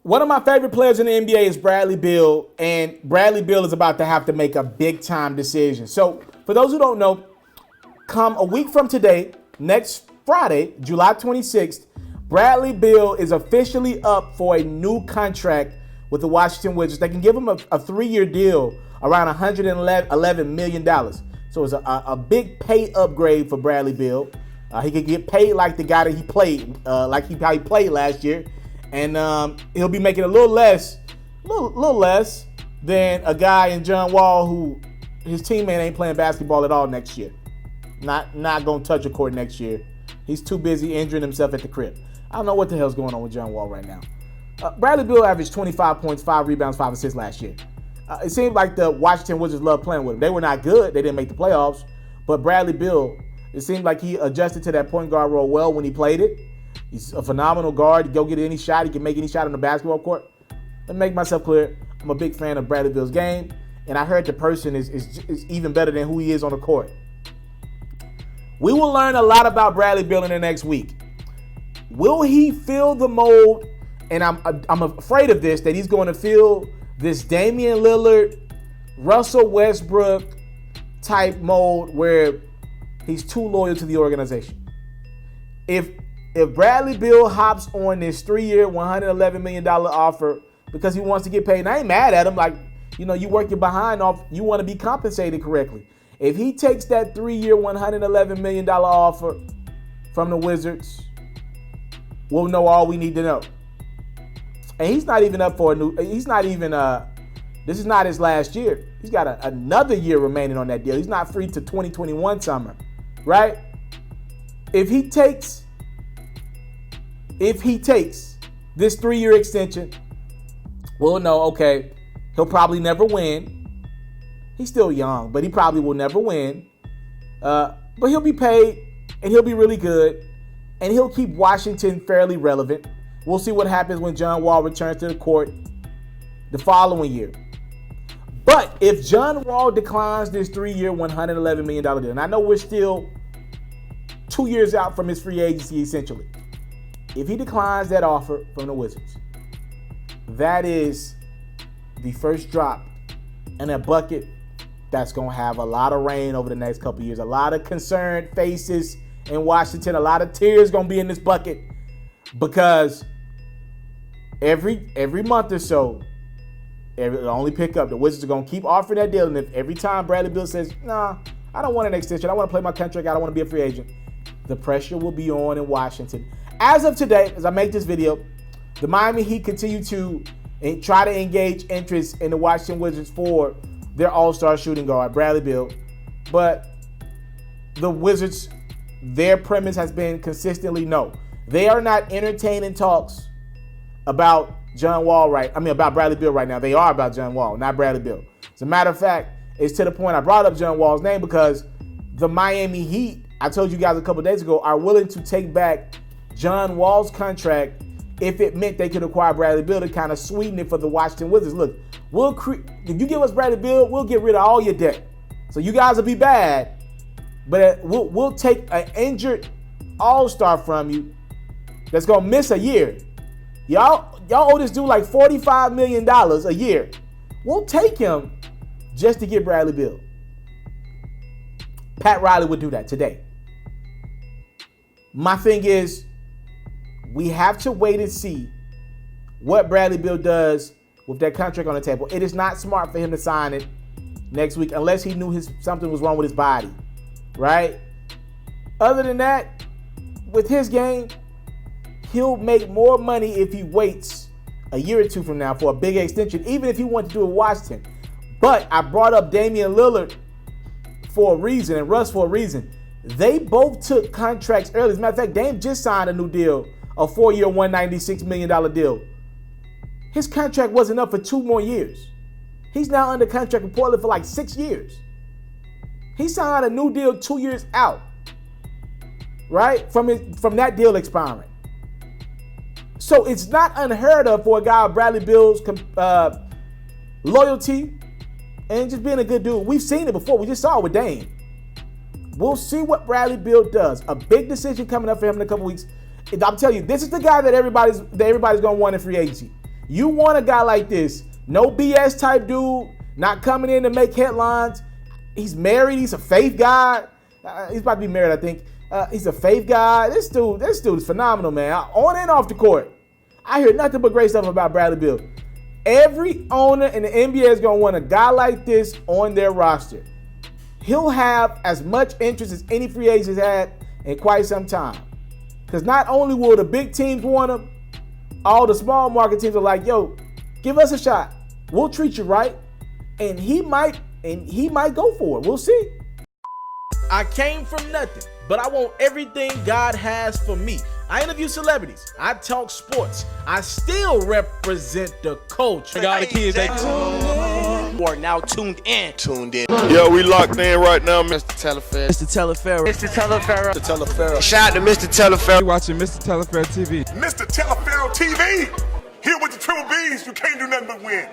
One of my favorite players in the NBA is Bradley Beal, and Bradley Beal is about to have to make a big-time decision. So, for those who don't know, come a week from today, next Friday, July 26th, Bradley Beal is officially up for a new contract with the Washington Wizards. They can give him a 3-year deal around $111 million. So it's a big pay upgrade for Bradley Beal. He could get paid like the guy that he played, how he played last year. And he'll be making a little less than a guy in John Wall who his teammate ain't playing basketball at all next year. Not gonna touch a court next year. He's too busy injuring himself at the crib. I don't know what the hell's going on with John Wall right now. Bradley Beal averaged 25 points, 5 rebounds, 5 assists last year. It seemed like the Washington Wizards loved playing with him. They were not good. They didn't make the playoffs. But Bradley Beal, it seemed like he adjusted to that point guard role well when he played it. He's a phenomenal guard. He go get any shot. He can make any shot on the basketball court. Let me make myself clear. I'm a big fan of Bradley Beal's game. And I heard the person is even better than who he is on the court. We will learn a lot about Bradley Beal in the next week. Will he fill the mold? And I'm afraid of this, that he's going to fill this Damian Lillard, Russell Westbrook type mold where he's too loyal to the organization. If Bradley Beal hops on this 3-year, $111 million offer because he wants to get paid, and I ain't mad at him, like, you work your behind off, you want to be compensated correctly. If he takes that 3-year, $111 million offer from the Wizards, we'll know all we need to know. And he's not even up for this is not his last year. He's got another year remaining on that deal. He's not free to 2021 summer, right? If he takes this 3-year extension, we'll know, okay, he'll probably never win. He's still young, but he probably will never win. But he'll be paid, and he'll be really good, and he'll keep Washington fairly relevant. We'll see what happens when John Wall returns to the court the following year. But if John Wall declines this 3-year, $111 million deal, and I know we're still 2 years out from his free agency, essentially. If he declines that offer from the Wizards, that is the first drop in a bucket that's going to have a lot of rain over the next couple years. A lot of concerned faces in Washington. A lot of tears going to be in this bucket because every month or so, it'll only pick up. The Wizards are going to keep offering that deal. And if every time Bradley Beal says, nah, I don't want an extension. I want to play my contract. I don't want to be a free agent. The pressure will be on in Washington. As of today, as I make this video, the Miami Heat continue to try to engage interest in the Washington Wizards for their all-star shooting guard, Bradley Beal. But the Wizards, their premise has been consistently no. They are not entertaining talks about about Bradley Beal right now. They are about John Wall, not Bradley Beal. As a matter of fact, it's to the point I brought up John Wall's name because the Miami Heat, I told you guys a couple days ago, are willing to take back John Wall's contract if it meant they could acquire Bradley Beal to kind of sweeten it for the Washington Wizards. Look, if you give us Bradley Beal, we'll get rid of all your debt. So you guys will be bad, but we'll take an injured all-star from you that's going to miss a year. Y'all owe this dude like $45 million a year. We'll take him just to get Bradley Beal. Pat Riley would do that today. My thing is, we have to wait and see what Bradley Beal does with that contract on the table. It is not smart for him to sign it next week unless he knew something was wrong with his body, right? Other than that, with his game, he'll make more money if he waits a year or two from now for a big extension, even if he wants to do it with Washington. But I brought up Damian Lillard for a reason and Russ for a reason. They both took contracts early. As a matter of fact, Dame just signed a new deal, a 4-year, $196 million deal. His contract wasn't up for 2 more years. He's now under contract with Portland for like 6 years. He signed a new deal 2 years out, right? From that deal expiring. So it's not unheard of for a guy of Bradley Beal's loyalty and just being a good dude. We've seen it before. We just saw it with Dame. We'll see what Bradley Beal does. A big decision coming up for him in a couple weeks. I'm telling you, this is the guy that everybody's going to want in free agency. You want a guy like this. No BS type dude, not coming in to make headlines. He's married. He's a faith guy. He's about to be married, I think. He's a faith guy. This dude is phenomenal, man. On and off the court. I hear nothing but great stuff about Bradley Beal. Every owner in the NBA is going to want a guy like this on their roster. He'll have as much interest as any free agent has had in quite some time. Because not only will the big teams want him, all the small market teams are like, yo, give us a shot. We'll treat you right. And he might go for it. We'll see. I came from nothing, but I want everything God has for me. I interview celebrities. I talk sports. I still represent the culture. You are now tuned in. Yeah, we locked in right now, Mr. Taliaferro. Mr. Taliaferro. Shout out to Mr. Taliaferro. You're watching Mr.Taliaferro TV. Mr. Taliaferro TV. Here with the triple B's, you can't do nothing but win.